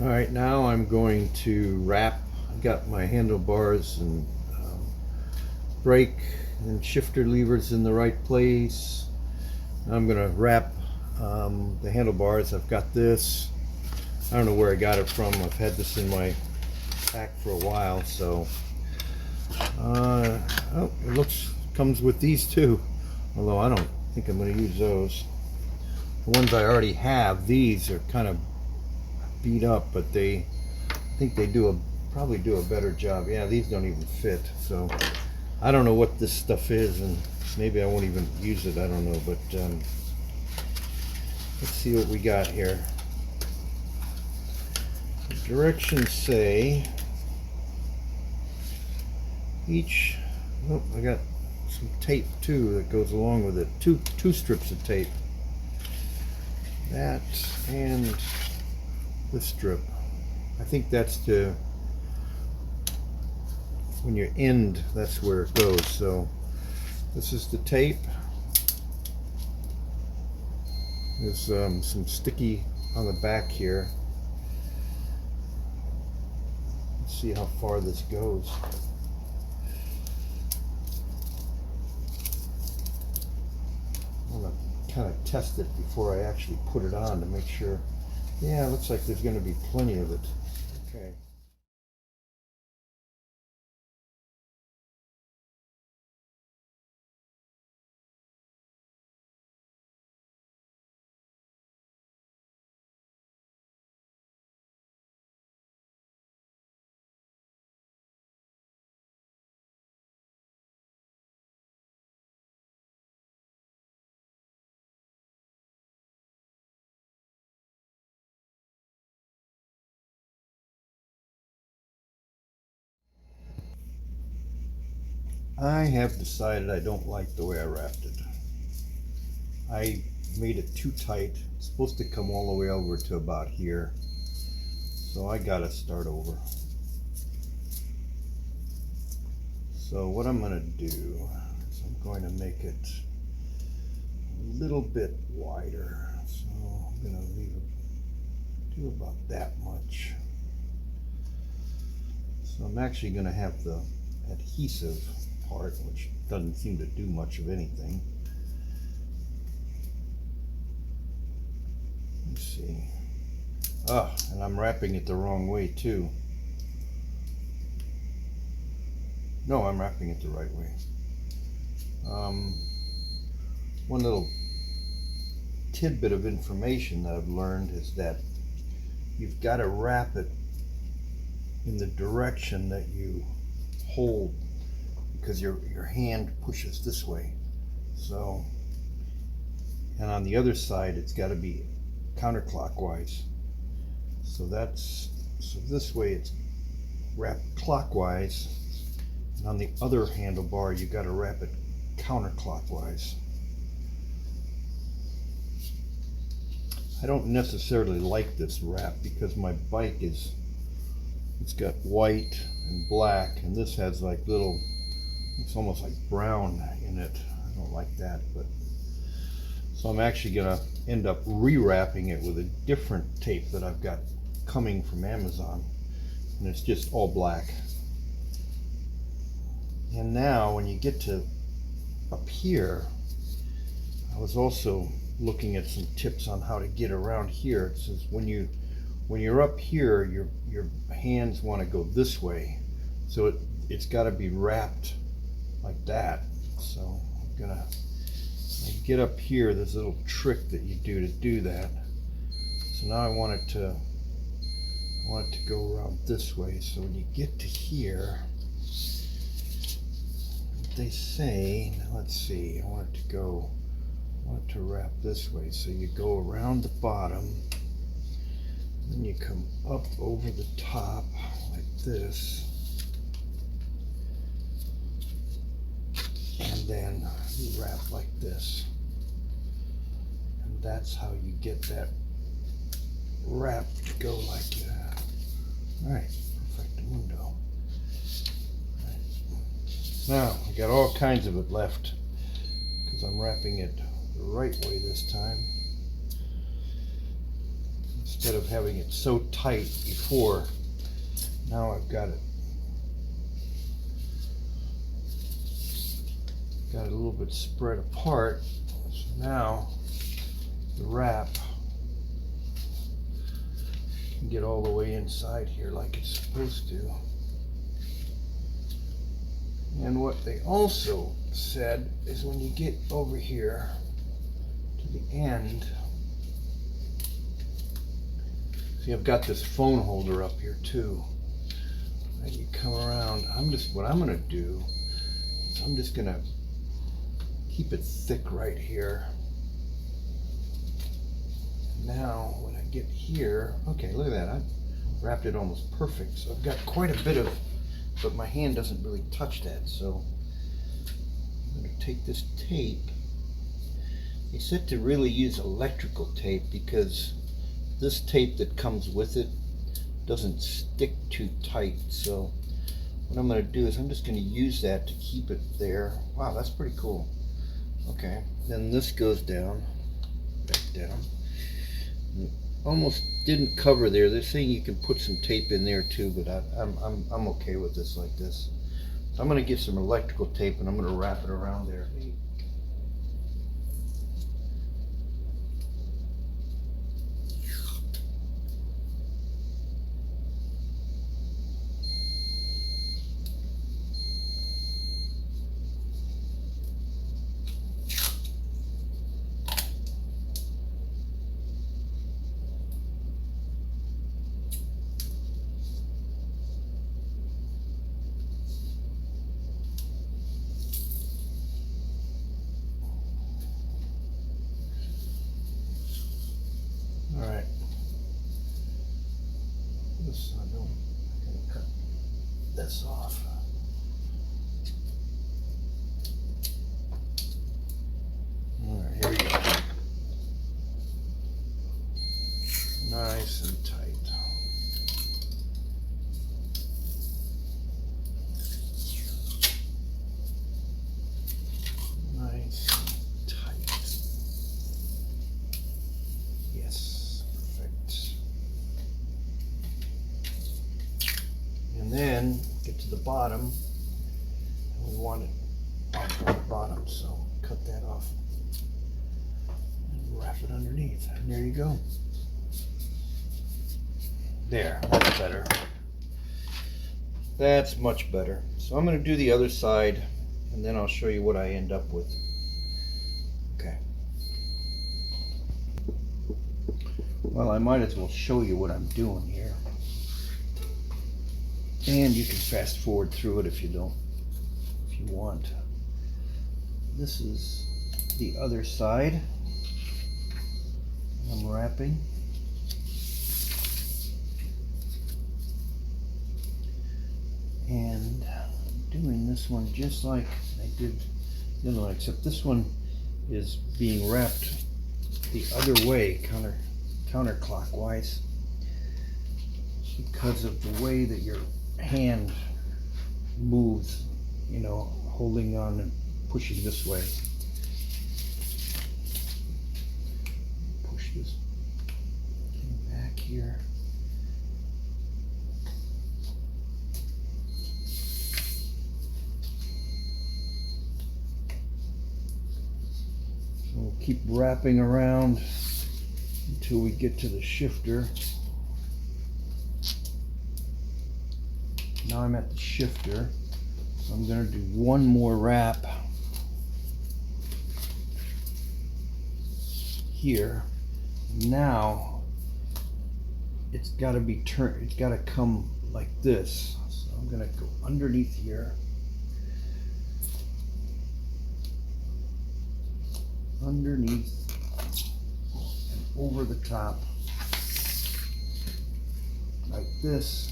All right, now I'm going to wrap. I've got my handlebars and brake and shifter levers in the right place. I'm going to wrap the handlebars. I've got this. I don't know where I got it from. I've had this in my pack for a while, so oh, it comes with these too, although I don't think I'm going to use those. The ones I already have, these are kind of beat up, but I think they probably do a better job. Yeah, these don't even fit, so I don't know what this stuff is, and maybe I won't even use it. I don't know, but let's see what we got here. The directions say each. Oh, I got some tape too that goes along with it. Two strips of tape. That and this strip. I think that's when you end, that's where it goes. So this is the tape. There's some sticky on the back here. Let's see how far this goes. I'm gonna kind of test it before I actually put it on to make sure. Yeah, it looks like there's going to be plenty of it. Okay. I have decided I don't like the way I wrapped it. I made it too tight. It's supposed to come all the way over to about here. So I gotta start over. So what I'm gonna do is I'm going to make it a little bit wider. So I'm gonna do about that much. So I'm actually gonna have the adhesive part, which doesn't seem to do much of anything. Let's see. Ah, and I'm wrapping it the wrong way too. No, I'm wrapping it the right way. One little tidbit of information that I've learned is that you've got to wrap it in the direction that you hold, because your hand pushes this way. So, and on the other side it's got to be counterclockwise. So this way it's wrapped clockwise, and on the other handlebar you got to wrap it counterclockwise. I don't necessarily like this wrap because my bike it's got white and black, and this has like little, it's almost like brown in it. I don't like that, but so I'm actually gonna end up rewrapping it with a different tape that I've got coming from Amazon, and it's just all black. And now when you get to up here, I was also looking at some tips on how to get around here. It says when you're up here, your hands want to go this way, so it's got to be wrapped like that. So I'm gonna get up here. There's a little trick that you do to do that. So now I want it to go around this way. So when you get to here, they say, now let's see, I want it to wrap this way. So you go around the bottom, then you come up over the top like this, and then you wrap like this, and that's how you get that wrap to go like that. All right, perfectamundo. Now I got all kinds of it left because I'm wrapping it the right way this time. Let's instead of having it so tight before. Now I've got it a little bit spread apart. So now the wrap can get all the way inside here like it's supposed to. And what they also said is when you get over here to the end, see, I've got this phone holder up here too. And you come around, what I'm gonna do is I'm just gonna keep it thick right here. Now when I get here, okay, look at that, I've wrapped it almost perfect. So I've got quite a bit of, but my hand doesn't really touch that. So I'm gonna take this tape. They said to really use electrical tape because this tape that comes with it doesn't stick too tight. So what I'm going to do is I'm just going to use that to keep it there. Wow, that's pretty cool. Okay, then this goes down, back down. It almost didn't cover there. They're saying you can put some tape in there too, but I'm okay with this like this. So I'm going to get some electrical tape and I'm going to wrap it around there. All right. This I'm going to cut this off. All right, here we go. Nice and tight. Nice and tight. Yes, perfect. And then get to the bottom. We want it off on the bottom, so cut that off and wrap it underneath. And there you go. There, that's better. That's much better. So I'm going to do the other side and then I'll show you what I end up with. Okay. Well, I might as well show you what I'm doing here. And you can fast forward through it if you want. This is the other side. I'm wrapping. And doing this one just like I did the other one, except this one is being wrapped the other way, counterclockwise, because of the way that your hand moves, you know, holding on and pushing this way. Push this back here. We'll keep wrapping around until we get to the shifter. Now I'm at the shifter. So I'm going to do one more wrap here. Now it's got to be turned, it's got to come like this. So I'm going to go underneath here. Underneath and over the top like this,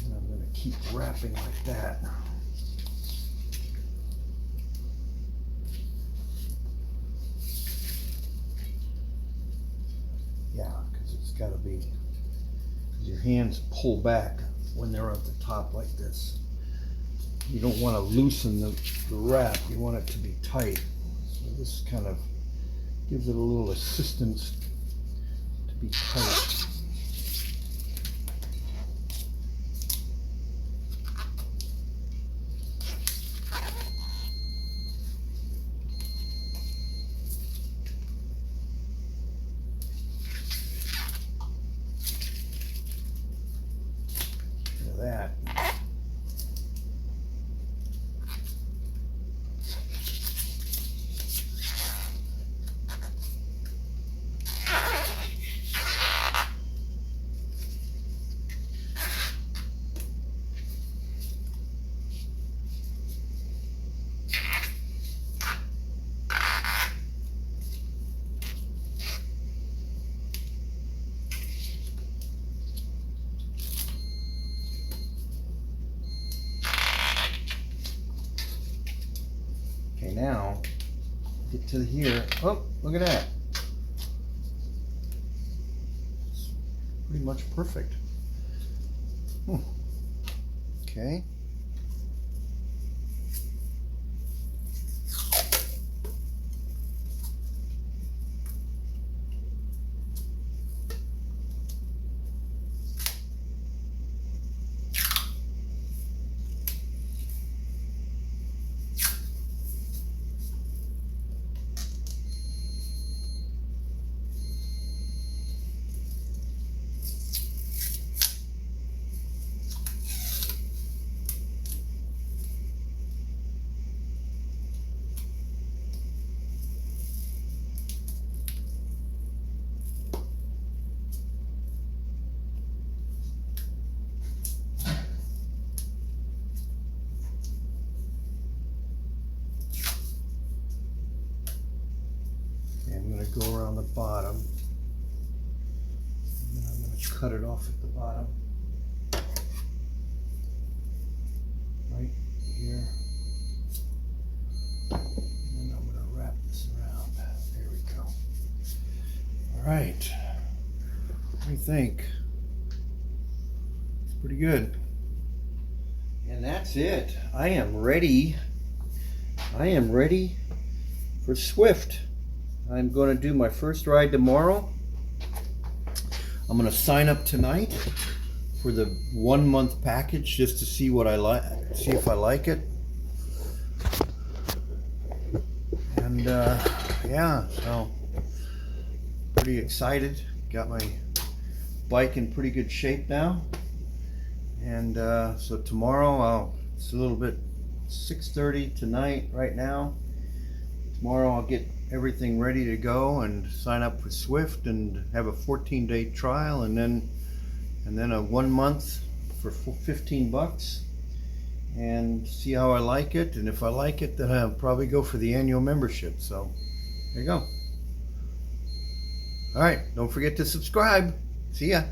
and I'm going to keep wrapping like that. Yeah, because it's got to be, your hands pull back when they're at the top like this. You don't want to loosen the wrap, you want it to be tight. So this kind of Gives it a little assistance to be tight. Look at that. Okay, now get to here. Oh, look at that. It's pretty much perfect. Okay. I'm going to go around the bottom, and then I'm going to cut it off at the bottom, right here, and then I'm going to wrap this around. There we go. All right, what do you think? It's pretty good. And that's it. I am ready for Swift. I'm going to do my first ride tomorrow. I'm going to sign up tonight for the 1 month package just to see what I like, see if I like it. And yeah, so pretty excited. Got my bike in pretty good shape now. And so tomorrow, it's a little bit 6:30 tonight right now. Tomorrow I'll get everything ready to go and sign up for Swift and have a 14-day trial, and then a 1 month for $15 and see how I like it. And if I like it, then I'll probably go for the annual membership. So there you go. All right, don't forget to subscribe. See ya.